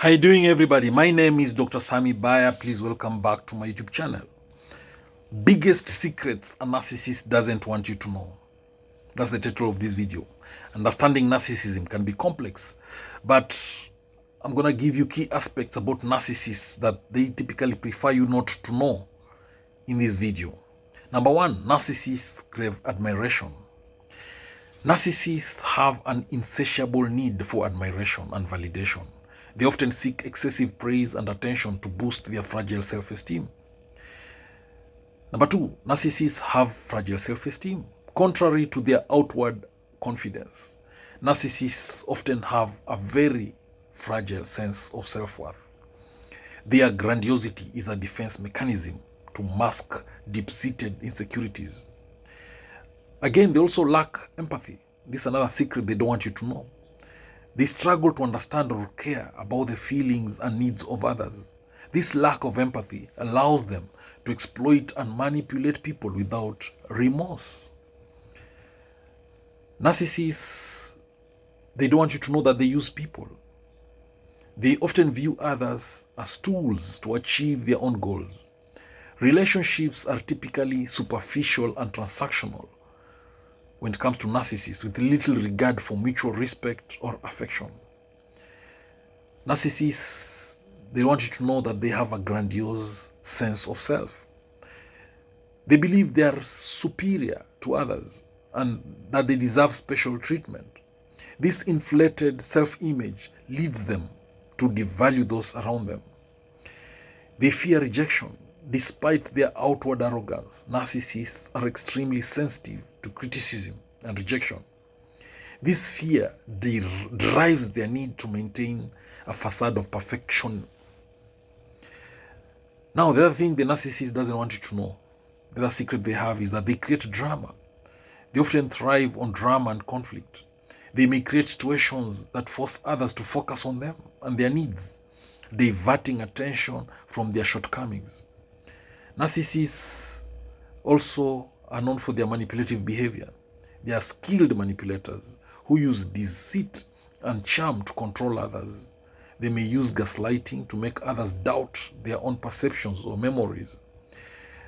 How you doing, everybody? My name is Dr. Sammy BAYA. Please welcome back to my YouTube channel. Biggest secrets a narcissist doesn't want you to know. That's the title of this video. Understanding narcissism can be complex, but I'm going to give you key aspects about narcissists that they typically prefer you not to know in this video. Number one, narcissists crave admiration. Narcissists have an insatiable need for admiration and validation. They often seek excessive praise and attention to boost their fragile self-esteem. Number two, narcissists have fragile self-esteem. Contrary to their outward confidence, narcissists often have a very fragile sense of self-worth. Their grandiosity is a defense mechanism to mask deep-seated insecurities. Again, they also lack empathy. This is another secret they don't want you to know. They struggle to understand or care about the feelings and needs of others. This lack of empathy allows them to exploit and manipulate people without remorse. Narcissists, they don't want you to know that they use people. They often view others as tools to achieve their own goals. Relationships are typically superficial and transactional when it comes to narcissists, with little regard for mutual respect or affection. Narcissists, they want you to know that they have a grandiose sense of self. They believe they are superior to others and that they deserve special treatment. This inflated self-image leads them to devalue those around them. They fear rejection. Despite their outward arrogance, narcissists are extremely sensitive to criticism and rejection. This fear drives their need to maintain a facade of perfection. Now, the other thing the narcissist doesn't want you to know, the other secret they have, is that they create drama. They often thrive on drama and conflict. They may create situations that force others to focus on them and their needs, diverting attention from their shortcomings. Narcissists also are known for their manipulative behavior. They are skilled manipulators who use deceit and charm to control others. They may use gaslighting to make others doubt their own perceptions or memories.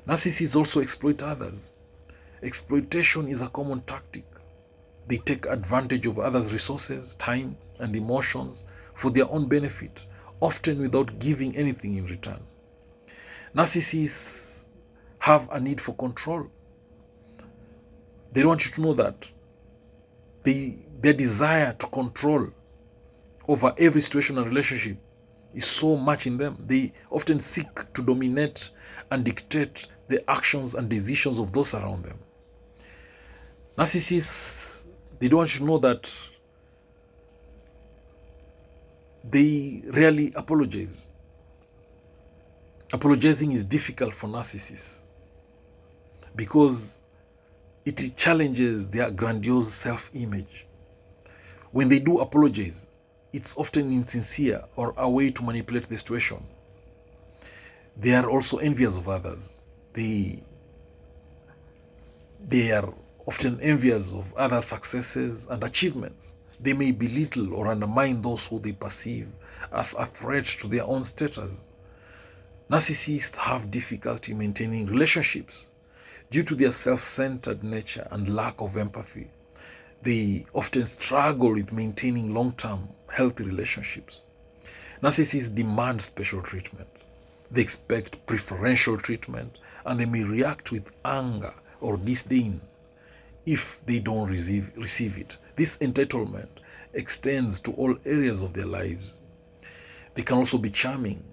Narcissists also exploit others. Exploitation is a common tactic. They take advantage of others' resources, time, and emotions for their own benefit, often without giving anything in return. Narcissists have a need for control. They don't want you to know that. Their desire to control over every situation and relationship is so much in them. They often seek to dominate and dictate the actions and decisions of those around them. Narcissists, they don't want you to know that they rarely apologize. Apologizing is difficult for narcissists because it challenges their grandiose self-image. When they do apologize, it's often insincere or a way to manipulate the situation. They are also envious of others. They are often envious of others' successes and achievements. They may belittle or undermine those who they perceive as a threat to their own status. Narcissists have difficulty maintaining relationships due to their self-centered nature and lack of empathy. They often struggle with maintaining long-term healthy relationships. Narcissists demand special treatment. They expect preferential treatment, and they may react with anger or disdain if they don't receive it. This entitlement extends to all areas of their lives. They can also be charming.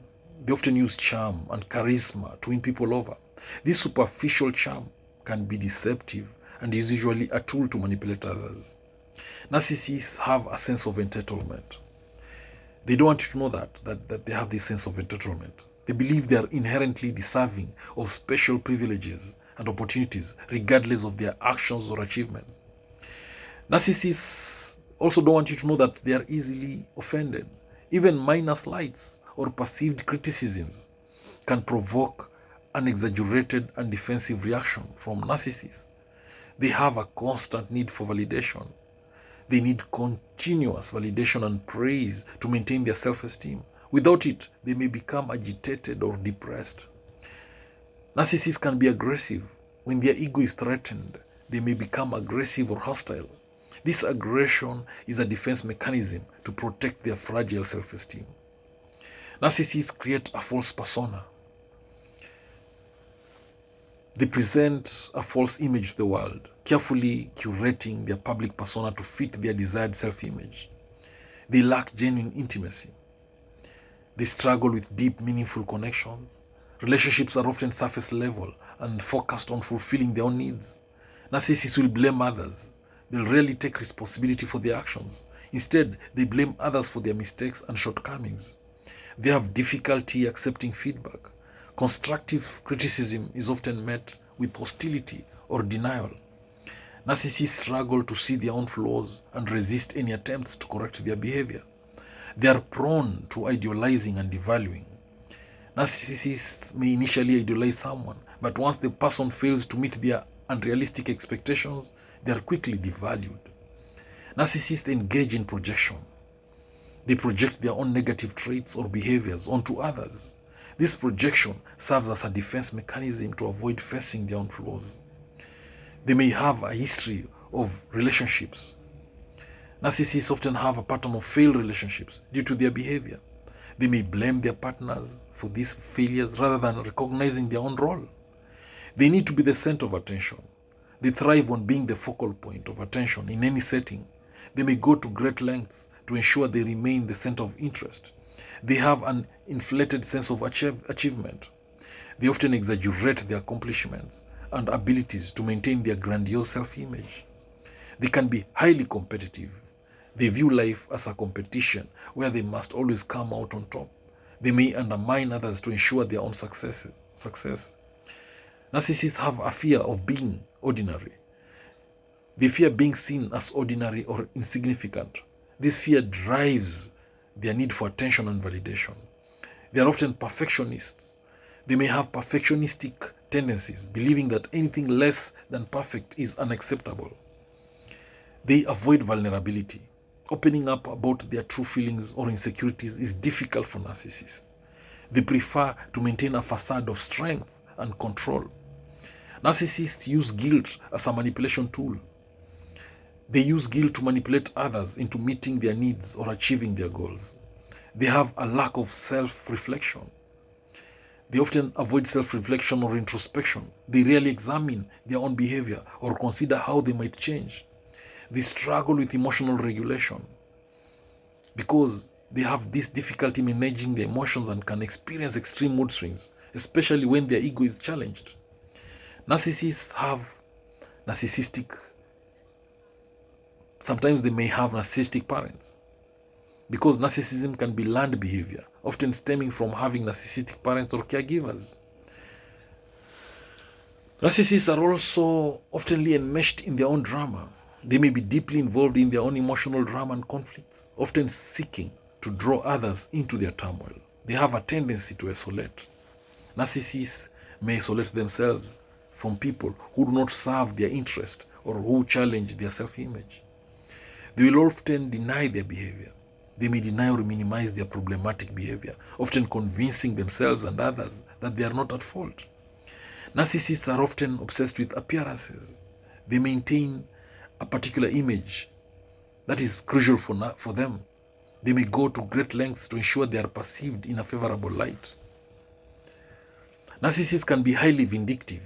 They often use charm and charisma to win people over. This superficial charm can be deceptive and is usually a tool to manipulate others. Narcissists have a sense of entitlement. They don't want you to know that they have this sense of entitlement. They believe they are inherently deserving of special privileges and opportunities regardless of their actions or achievements. Narcissists also don't want you to know that they are easily offended. Even minor slights or perceived criticisms can provoke an exaggerated and defensive reaction from narcissists. They have a constant need for validation. They need continuous validation and praise to maintain their self-esteem. Without it, they may become agitated or depressed. Narcissists can be aggressive. When their ego is threatened, they may become aggressive or hostile. This aggression is a defense mechanism to protect their fragile self-esteem. Narcissists create a false persona. They present a false image to the world, carefully curating their public persona to fit their desired self-image. They lack genuine intimacy. They struggle with deep, meaningful connections. Relationships are often surface level and focused on fulfilling their own needs. Narcissists will blame others. They'll rarely take responsibility for their actions. Instead, they blame others for their mistakes and shortcomings. They have difficulty accepting feedback. Constructive criticism is often met with hostility or denial. Narcissists struggle to see their own flaws and resist any attempts to correct their behavior. They are prone to idealizing and devaluing. Narcissists may initially idolize someone, but once the person fails to meet their unrealistic expectations, they are quickly devalued. Narcissists engage in projection. They project their own negative traits or behaviors onto others. This projection serves as a defense mechanism to avoid facing their own flaws. They may have a history of relationships. Narcissists often have a pattern of failed relationships due to their behavior. They may blame their partners for these failures rather than recognizing their own role. They need to be the center of attention. They thrive on being the focal point of attention in any setting. They may go to great lengths to ensure they remain the center of interest. They have an inflated sense of achievement. They often exaggerate their accomplishments and abilities to maintain their grandiose self-image. They can be highly competitive. They view life as a competition where they must always come out on top. They may undermine others to ensure their own success. Narcissists have a fear of being ordinary. They fear being seen as ordinary or insignificant. This fear drives their need for attention and validation. They are often perfectionists. They may have perfectionistic tendencies, believing that anything less than perfect is unacceptable. They avoid vulnerability. Opening up about their true feelings or insecurities is difficult for narcissists. They prefer to maintain a facade of strength and control. Narcissists use guilt as a manipulation tool. They use guilt to manipulate others into meeting their needs or achieving their goals. They have a lack of self-reflection. They often avoid self-reflection or introspection. They rarely examine their own behavior or consider how they might change. They struggle with emotional regulation because they have this difficulty managing their emotions and can experience extreme mood swings, especially when their ego is challenged. Sometimes they may have narcissistic parents, because narcissism can be learned behavior, often stemming from having narcissistic parents or caregivers. Narcissists are also often enmeshed in their own drama. They may be deeply involved in their own emotional drama and conflicts, often seeking to draw others into their turmoil. They have a tendency to isolate. Narcissists may isolate themselves from people who do not serve their interest or who challenge their self-image. They will often deny their behavior. They may deny or minimize their problematic behavior, often convincing themselves and others that they are not at fault. Narcissists are often obsessed with appearances. They maintain a particular image that is crucial for them. They may go to great lengths to ensure they are perceived in a favorable light. Narcissists can be highly vindictive.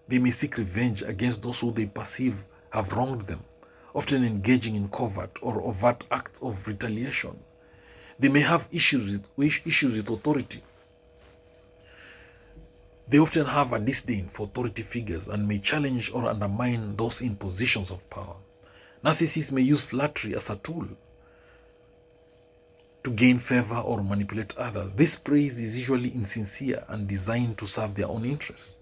They may seek revenge against those who they perceive have wronged them, often engaging in covert or overt acts of retaliation. They may have issues with authority. They often have a disdain for authority figures and may challenge or undermine those in positions of power. Narcissists may use flattery as a tool to gain favor or manipulate others. This praise is usually insincere and designed to serve their own interests.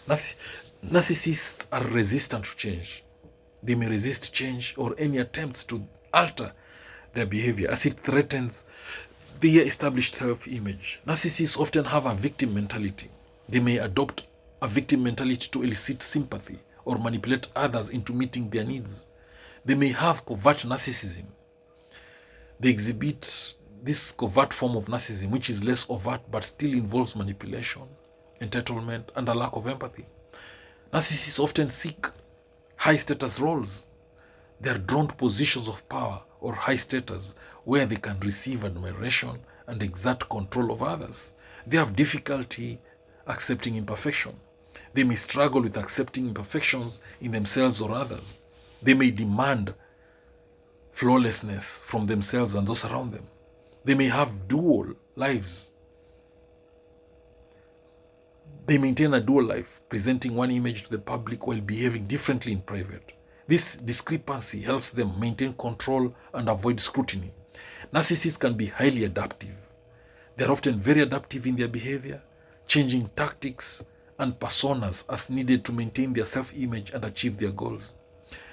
Narcissists are resistant to change. They may resist change or any attempts to alter their behavior as it threatens their established self-image. Narcissists often have a victim mentality. They may adopt a victim mentality to elicit sympathy or manipulate others into meeting their needs. They may have covert narcissism. They exhibit this covert form of narcissism, which is less overt but still involves manipulation, entitlement, and a lack of empathy. Narcissists often seek high status roles. They are drawn to positions of power or high status where they can receive admiration and exert control of others. They have difficulty accepting imperfection. They may struggle with accepting imperfections in themselves or others. They may demand flawlessness from themselves and those around them. They may have dual lives. They maintain a dual life, presenting one image to the public while behaving differently in private. This discrepancy helps them maintain control and avoid scrutiny. Narcissists can be highly adaptive. They are often very adaptive in their behavior, changing tactics and personas as needed to maintain their self-image and achieve their goals.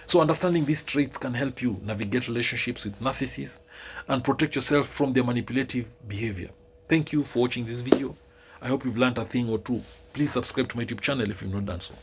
So understanding these traits can help you navigate relationships with narcissists and protect yourself from their manipulative behavior. Thank you for watching this video. I hope you've learned a thing or two. Please subscribe to my YouTube channel if you've not done so.